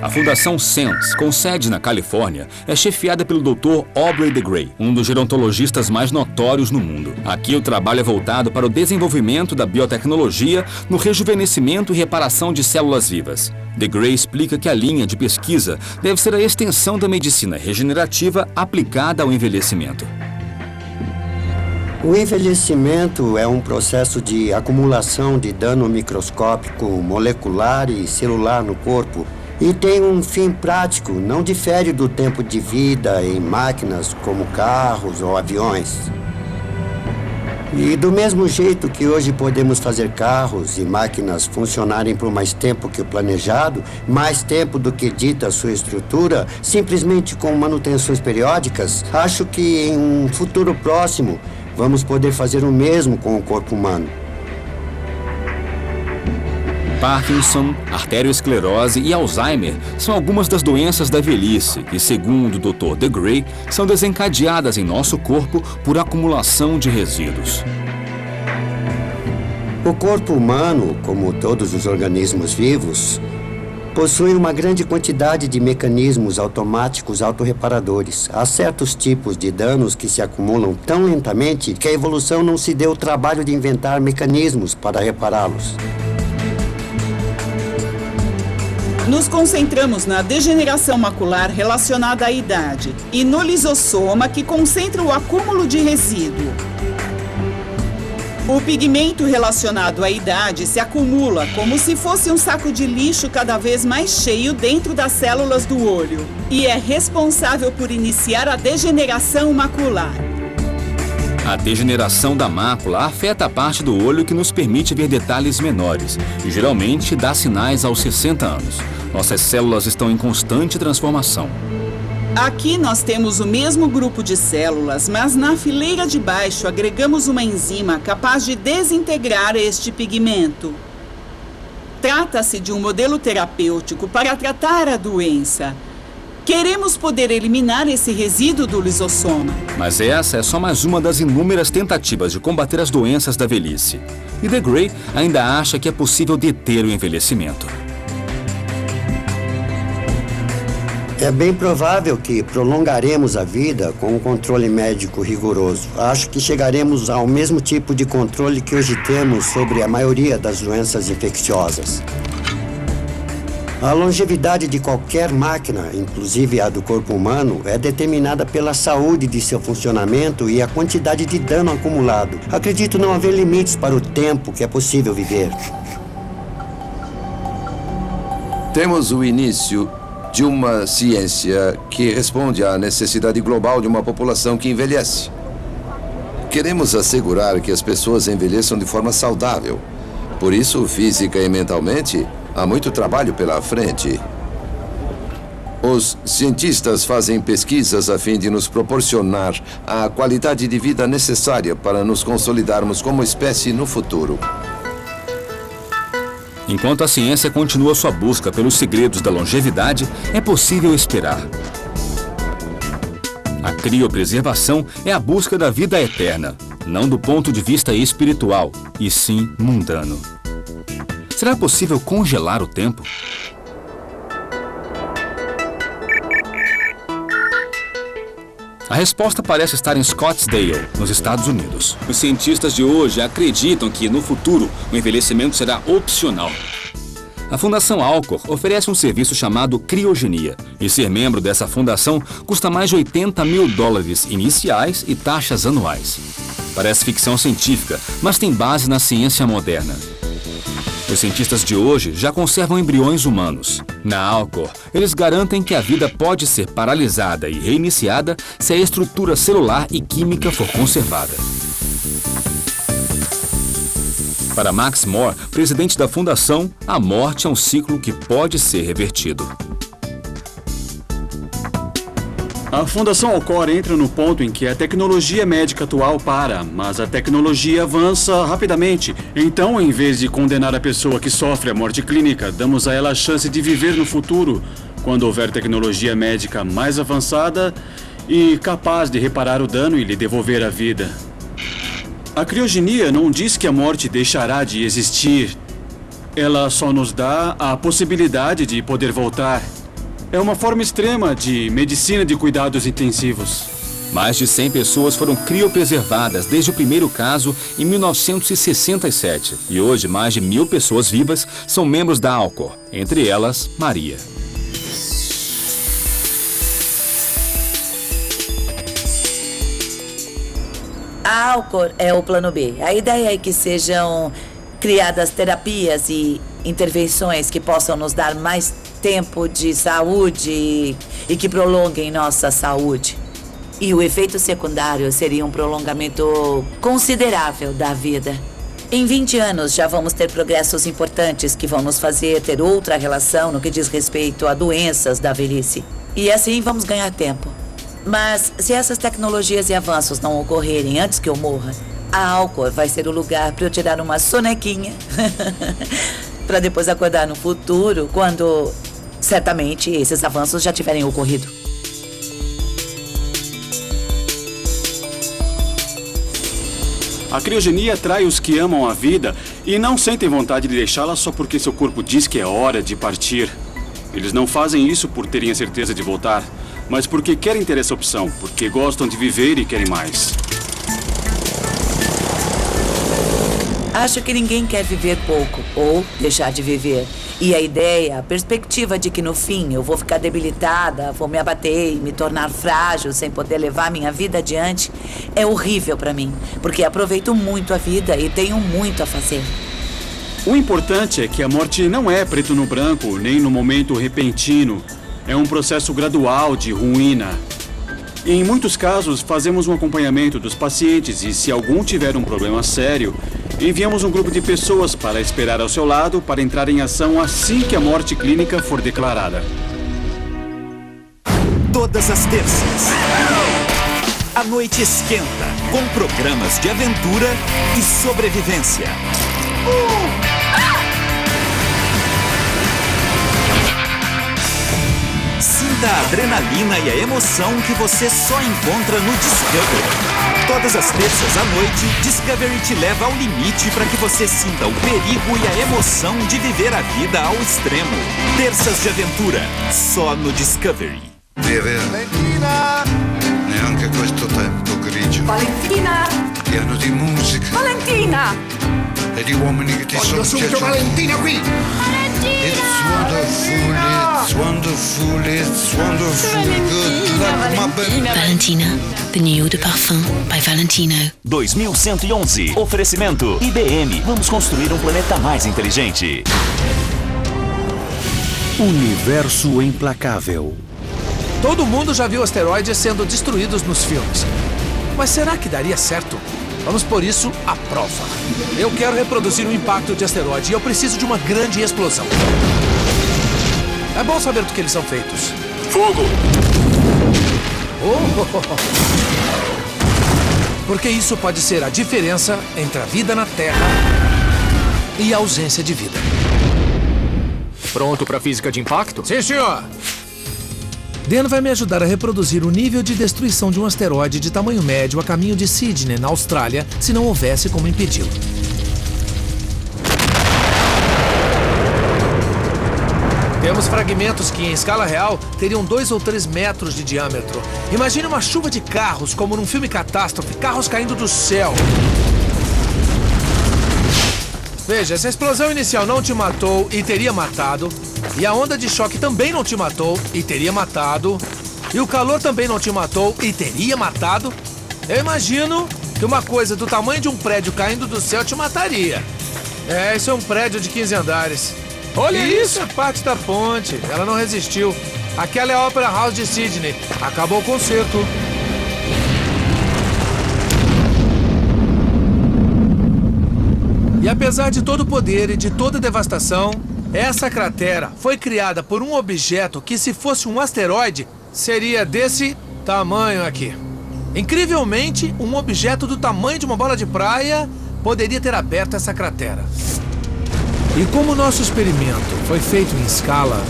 A Fundação SENS, com sede na Califórnia, é chefiada pelo Dr. Aubrey de Grey, um dos gerontologistas mais notórios no mundo. Aqui o trabalho é voltado para o desenvolvimento da biotecnologia no rejuvenescimento e reparação de células vivas. De Grey explica que a linha de pesquisa deve ser a extensão da medicina regenerativa aplicada ao envelhecimento. O envelhecimento é um processo de acumulação de dano microscópico, molecular e celular no corpo. E tem um fim prático, não difere do tempo de vida em máquinas como carros ou aviões. E do mesmo jeito que hoje podemos fazer carros e máquinas funcionarem por mais tempo que o planejado, mais tempo do que dita a sua estrutura, simplesmente com manutenções periódicas, acho que em um futuro próximo vamos poder fazer o mesmo com o corpo humano. Parkinson, arteriosclerose e Alzheimer são algumas das doenças da velhice que, segundo o Dr. De Grey, são desencadeadas em nosso corpo por acumulação de resíduos. O corpo humano, como todos os organismos vivos, possui uma grande quantidade de mecanismos automáticos autorreparadores. Há certos tipos de danos que se acumulam tão lentamente que a evolução não se deu o trabalho de inventar mecanismos para repará-los. Nos concentramos na degeneração macular relacionada à idade e no lisossoma, que concentra o acúmulo de resíduo. O pigmento relacionado à idade se acumula como se fosse um saco de lixo cada vez mais cheio dentro das células do olho e é responsável por iniciar a degeneração macular. A degeneração da mácula afeta a parte do olho que nos permite ver detalhes menores e geralmente dá sinais aos 60 anos. Nossas células estão em constante transformação. Aqui nós temos o mesmo grupo de células, mas na fileira de baixo agregamos uma enzima capaz de desintegrar este pigmento. Trata-se de um modelo terapêutico para tratar a doença. Queremos poder eliminar esse resíduo do lisossoma. Mas essa é só mais uma das inúmeras tentativas de combater as doenças da velhice. E The Gray ainda acha que é possível deter o envelhecimento. É bem provável que prolongaremos a vida com um controle médico rigoroso. Acho que chegaremos ao mesmo tipo de controle que hoje temos sobre a maioria das doenças infecciosas. A longevidade de qualquer máquina, inclusive a do corpo humano, é determinada pela saúde de seu funcionamento e a quantidade de dano acumulado. Acredito não haver limites para o tempo que é possível viver. Temos o início de uma ciência que responde à necessidade global de uma população que envelhece. Queremos assegurar que as pessoas envelheçam de forma saudável. Por isso, física e mentalmente, há muito trabalho pela frente. Os cientistas fazem pesquisas a fim de nos proporcionar a qualidade de vida necessária para nos consolidarmos como espécie no futuro. Enquanto a ciência continua sua busca pelos segredos da longevidade, é possível esperar. A criopreservação é a busca da vida eterna, não do ponto de vista espiritual, e sim mundano. Será possível congelar o tempo? A resposta parece estar em Scottsdale, nos Estados Unidos. Os cientistas de hoje acreditam que, no futuro, o envelhecimento será opcional. A Fundação Alcor oferece um serviço chamado criogenia, e ser membro dessa fundação custa mais de $80 mil iniciais e taxas anuais. Parece ficção científica, mas tem base na ciência moderna. Os cientistas de hoje já conservam embriões humanos. Na Alcor, eles garantem que a vida pode ser paralisada e reiniciada se a estrutura celular e química for conservada. Para Max Moore, presidente da fundação, a morte é um ciclo que pode ser revertido. A Fundação Alcor entra no ponto em que a tecnologia médica atual para, mas a tecnologia avança rapidamente. Então, em vez de condenar a pessoa que sofre a morte clínica, damos a ela a chance de viver no futuro, quando houver tecnologia médica mais avançada e capaz de reparar o dano e lhe devolver a vida. A criogenia não diz que a morte deixará de existir. Ela só nos dá a possibilidade de poder voltar. É uma forma extrema de medicina de cuidados intensivos. Mais de 100 pessoas foram criopreservadas desde o primeiro caso em 1967. E hoje, mais de 1.000 pessoas vivas são membros da Alcor, entre elas, Maria. A Alcor é o plano B. A ideia é que sejam criadas terapias e intervenções que possam nos dar mais tempo de saúde e que prolonguem nossa saúde. E o efeito secundário seria um prolongamento considerável da vida. Em 20 anos já vamos ter progressos importantes que vão nos fazer ter outra relação no que diz respeito a doenças da velhice. E assim vamos ganhar tempo. Mas se essas tecnologias e avanços não ocorrerem antes que eu morra, a Alcor vai ser o lugar para eu tirar uma sonequinha para depois acordar no futuro, quando certamente esses avanços já tiverem ocorrido. A criogenia atrai os que amam a vida e não sentem vontade de deixá-la só porque seu corpo diz que é hora de partir. Eles não fazem isso por terem a certeza de voltar, mas porque querem ter essa opção, porque gostam de viver e querem mais. Acho que ninguém quer viver pouco ou deixar de viver. E a ideia, a perspectiva de que no fim eu vou ficar debilitada, vou me abater e me tornar frágil sem poder levar minha vida adiante, é horrível para mim, porque aproveito muito a vida e tenho muito a fazer. O importante é que a morte não é preto no branco, nem no momento repentino. É um processo gradual de ruína. Em muitos casos, fazemos um acompanhamento dos pacientes e, se algum tiver um problema sério, enviamos um grupo de pessoas para esperar ao seu lado para entrar em ação assim que a morte clínica for declarada. Todas as terças. A noite esquenta, com programas de aventura e sobrevivência. Sinta a adrenalina e a emoção que você só encontra no Discovery. Todas as terças à noite, Discovery te leva ao limite para que você sinta o perigo e a emoção de viver a vida ao extremo. Terças de aventura, só no Discovery. Valentina! Neanche questo tempo grigio. Valentina! Pieno di musica. Valentina! E di uomini che ti Voglio subito Valentina qui! It's wonderful, it's wonderful, good luck, my baby. Valentina, the new eau de parfum by Valentino. 2111. Oferecimento IBM. Vamos construir um planeta mais inteligente. Universo implacável. Todo mundo já viu asteroides sendo destruídos nos filmes. Mas será que daria certo? Vamos por isso à prova. Eu quero reproduzir um impacto de asteroide e eu preciso de uma grande explosão. É bom saber do que eles são feitos. Fogo! Porque isso pode ser a diferença entre a vida na Terra e a ausência de vida. Pronto para física de impacto? Sim, senhor! Dan vai me ajudar a reproduzir o nível de destruição de um asteroide de tamanho médio a caminho de Sydney, na Austrália, se não houvesse como impedi-lo. Temos fragmentos que, em escala real, teriam 2 ou 3 metros de diâmetro. Imagine uma chuva de carros, como num filme catástrofe, carros caindo do céu. Veja, se a explosão inicial não te matou e teria matado, e a onda de choque também não te matou e teria matado, e o calor também não te matou e teria matado, eu imagino que uma coisa do tamanho de um prédio caindo do céu te mataria. Isso é um prédio de 15 andares. Olha isso! É parte da ponte. Ela não resistiu. Aquela é a Opera House de Sydney. Acabou o concerto. E apesar de todo o poder e de toda a devastação, essa cratera foi criada por um objeto que, se fosse um asteroide, seria desse tamanho aqui. Incrivelmente, um objeto do tamanho de uma bola de praia poderia ter aberto essa cratera. E como o nosso experimento foi feito em escala,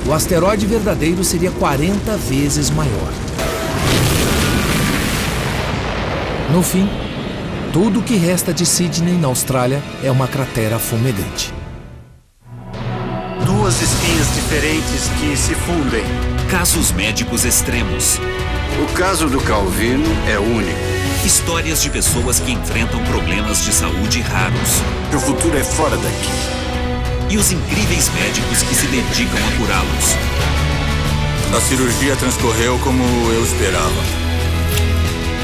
o asteroide verdadeiro seria 40 vezes maior. No fim, tudo o que resta de Sydney, na Austrália, é uma cratera fumegante. Duas espinhas diferentes que se fundem. Casos médicos extremos. O caso do Calvino é único. Histórias de pessoas que enfrentam problemas de saúde raros. O futuro é fora daqui. E os incríveis médicos que se dedicam a curá-los. A cirurgia transcorreu como eu esperava.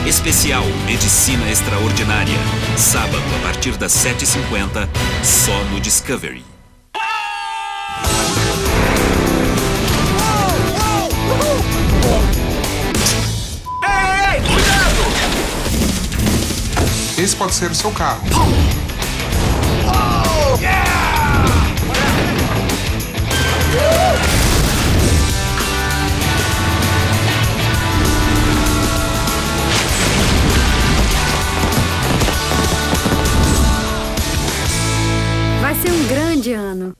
Especial Medicina Extraordinária. Sábado, a partir das 7h50, só no Discovery. Ei, cuidado! Esse pode ser o seu carro. Vai ser um grande ano.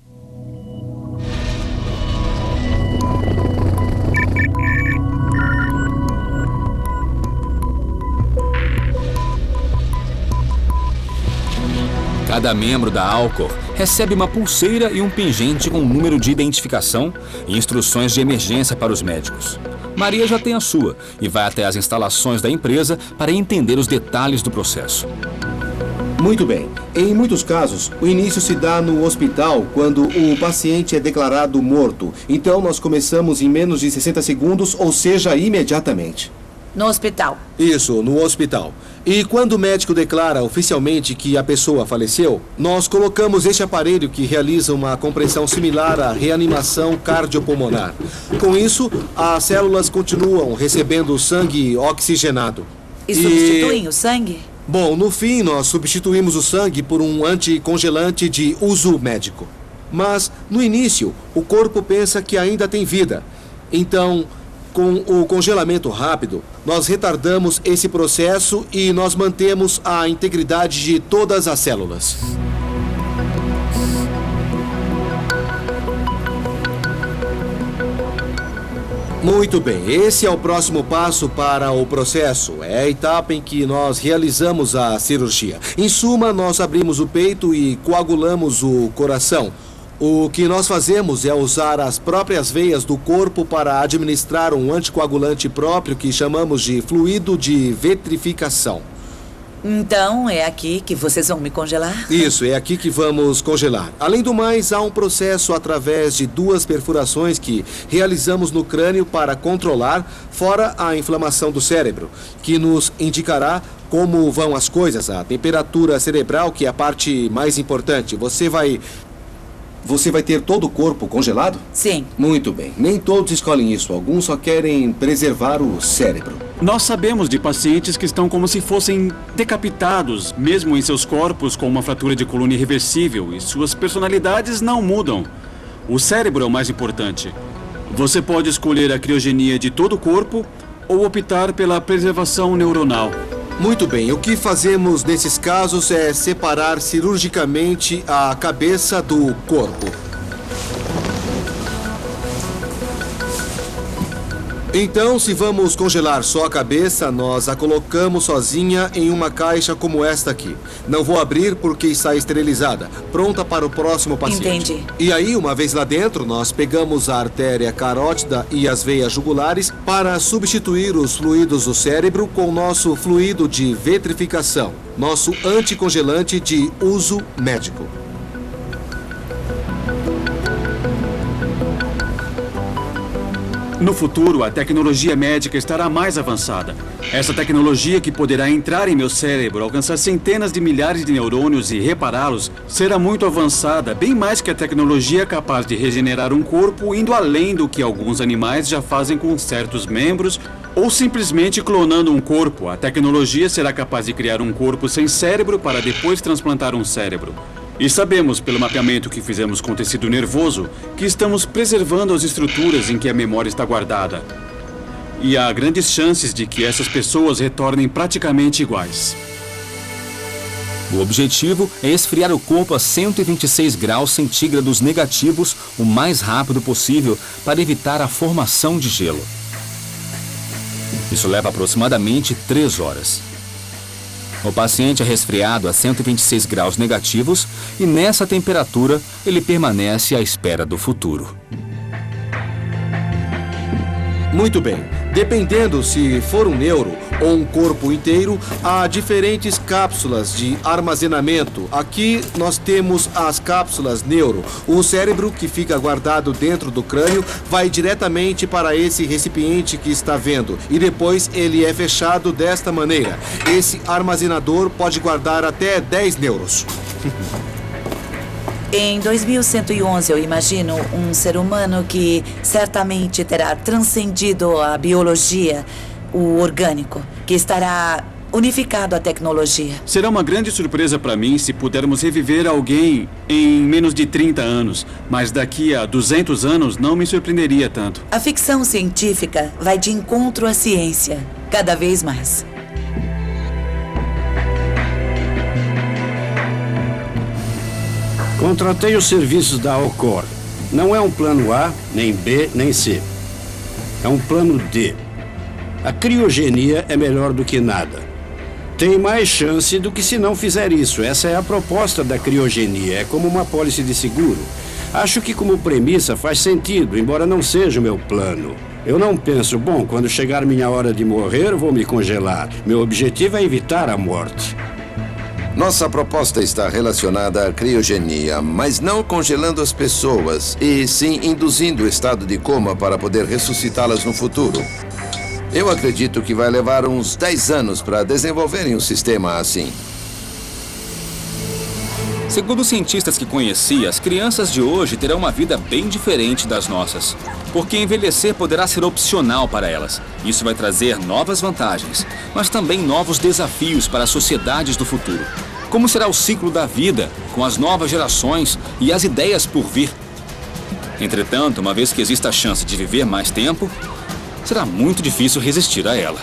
Cada membro da Alcor recebe uma pulseira e um pingente com número de identificação e instruções de emergência para os médicos. Maria já tem a sua e vai até as instalações da empresa para entender os detalhes do processo. Muito bem. Em muitos casos, o início se dá no hospital quando o paciente é declarado morto. Então, nós começamos em menos de 60 segundos, ou seja, imediatamente. No hospital. Isso, no hospital. E quando o médico declara oficialmente que a pessoa faleceu, nós colocamos este aparelho que realiza uma compressão similar à reanimação cardiopulmonar. Com isso, as células continuam recebendo sangue oxigenado. E substituem o sangue? Bom, no fim, nós substituímos o sangue por um anticongelante de uso médico. Mas, no início, o corpo pensa que ainda tem vida. Então, Com o congelamento rápido, nós retardamos esse processo e nós mantemos a integridade de todas as células. Muito bem, esse é o próximo passo para o processo. É a etapa em que nós realizamos a cirurgia. Em suma, nós abrimos o peito e coagulamos o coração. O que nós fazemos é usar as próprias veias do corpo para administrar um anticoagulante próprio que chamamos de fluido de vitrificação. Então, é aqui que vocês vão me congelar? Isso, é aqui que vamos congelar. Além do mais, há um processo através de 2 perfurações que realizamos no crânio para controlar, fora a inflamação do cérebro, que nos indicará como vão as coisas, a temperatura cerebral, que é a parte mais importante. Você vai ter todo o corpo congelado? Sim. Muito bem. Nem todos escolhem isso. Alguns só querem preservar o cérebro. Nós sabemos de pacientes que estão como se fossem decapitados, mesmo em seus corpos com uma fratura de coluna irreversível, e suas personalidades não mudam. O cérebro é o mais importante. Você pode escolher a criogenia de todo o corpo ou optar pela preservação neuronal. Muito bem, o que fazemos nesses casos é separar cirurgicamente a cabeça do corpo. Então, se vamos congelar só a cabeça, nós a colocamos sozinha em uma caixa como esta aqui. Não vou abrir porque está esterilizada, pronta para o próximo paciente. Entendi. E aí, uma vez lá dentro, nós pegamos a artéria carótida e as veias jugulares para substituir os fluidos do cérebro com o nosso fluido de vitrificação, nosso anticongelante de uso médico. No futuro, a tecnologia médica estará mais avançada. Essa tecnologia que poderá entrar em meu cérebro, alcançar centenas de milhares de neurônios e repará-los, será muito avançada, bem mais que a tecnologia capaz de regenerar um corpo, indo além do que alguns animais já fazem com certos membros, ou simplesmente clonando um corpo. A tecnologia será capaz de criar um corpo sem cérebro para depois transplantar um cérebro. E sabemos, pelo mapeamento que fizemos com tecido nervoso, que estamos preservando as estruturas em que a memória está guardada. E há grandes chances de que essas pessoas retornem praticamente iguais. O objetivo é esfriar o corpo a 126 graus centígrados negativos o mais rápido possível para evitar a formação de gelo. Isso leva aproximadamente 3 horas. O paciente é resfriado a 126 graus negativos e nessa temperatura ele permanece à espera do futuro. Muito bem. Dependendo se for um neuro ou um corpo inteiro, há diferentes cápsulas de armazenamento. Aqui nós temos as cápsulas neuro. O cérebro, que fica guardado dentro do crânio, vai diretamente para esse recipiente que está vendo. E depois ele é fechado desta maneira. Esse armazenador pode guardar até 10 neuros. Em 2111, eu imagino um ser humano que certamente terá transcendido a biologia, o orgânico, que estará unificado à tecnologia. Será uma grande surpresa para mim se pudermos reviver alguém em menos de 30 anos. Mas daqui a 200 anos não me surpreenderia tanto. A ficção científica vai de encontro à ciência, cada vez mais. Contratei os serviços da Alcor. Não é um plano A, nem B, nem C. É um plano D. A criogenia é melhor do que nada. Tem mais chance do que se não fizer isso. Essa é a proposta da criogenia. É como uma pólice de seguro. Acho que como premissa faz sentido, embora não seja o meu plano. Eu não penso, bom, quando chegar minha hora de morrer, vou me congelar. Meu objetivo é evitar a morte. Nossa proposta está relacionada à criogenia, mas não congelando as pessoas, e sim induzindo o estado de coma para poder ressuscitá-las no futuro. Eu acredito que vai levar uns 10 anos para desenvolverem um sistema assim. Segundo os cientistas que conheci, as crianças de hoje terão uma vida bem diferente das nossas, porque envelhecer poderá ser opcional para elas. Isso vai trazer novas vantagens, mas também novos desafios para as sociedades do futuro. Como será o ciclo da vida, com as novas gerações e as ideias por vir? Entretanto, uma vez que exista a chance de viver mais tempo, será muito difícil resistir a ela.